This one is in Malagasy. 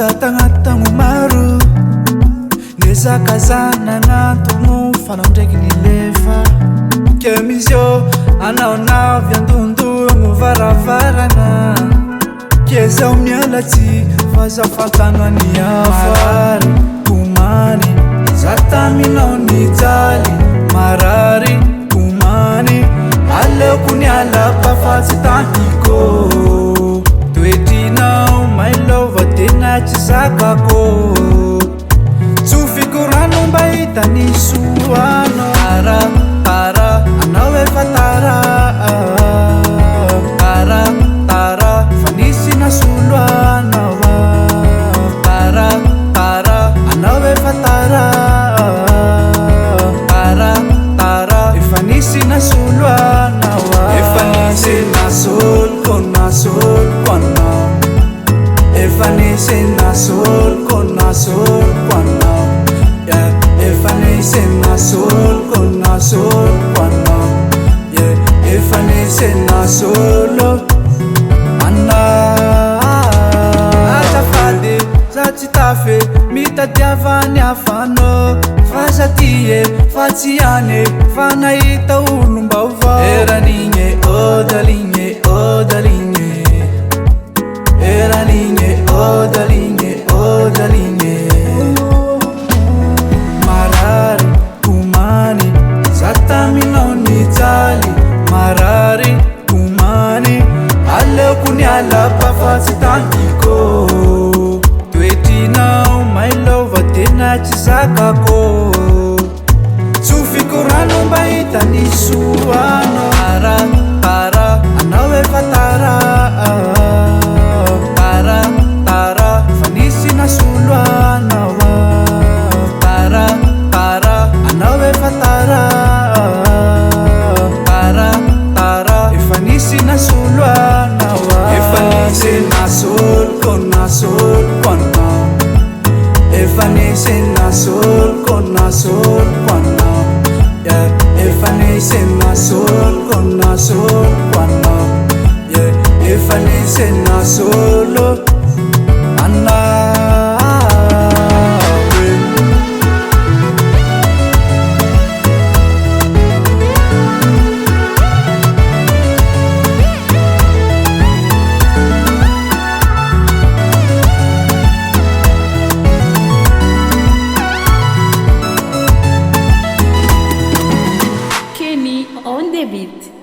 tagnaty maro nezakazana gn'antogno fanao ndraiky nilefa ke misy eo anaonavy andondogno varavarana ke zaho mialatsy fa zaho fantano aniafary komany za taminao nijaly marary komany aleoko nialapa fa tsy tampiko toetrinao mailova tena tsy zakako tsofiko rano mba hitany soano tara anao efa tara fa nisy nasolo anao tara anao efa tara efa nisy nasolo anao efa nisy nasoloko anao efa nisy nasoloko anao efa nisy nasoloko anao efa nisy nasolo azafady za tsy tafe mitadiavany afanao fa zatie fa tsy ane fa nahita olo mbaovao eranigne odaligny eranigne odaligny marary komany za taminao nijaly marary komany aleoko nialapa fa tsy tampiko toetrinao mailova tena tsy zakako tsofiko rano mba hitany soano tara anao efa tara fa nisy nasolo anao tara anao efa tara efa nisy nasolo anao efa nisy nasoloko anao efa nisy nasoloko anao efa nisy nasoloko anao efa nisy nasolo on the beat.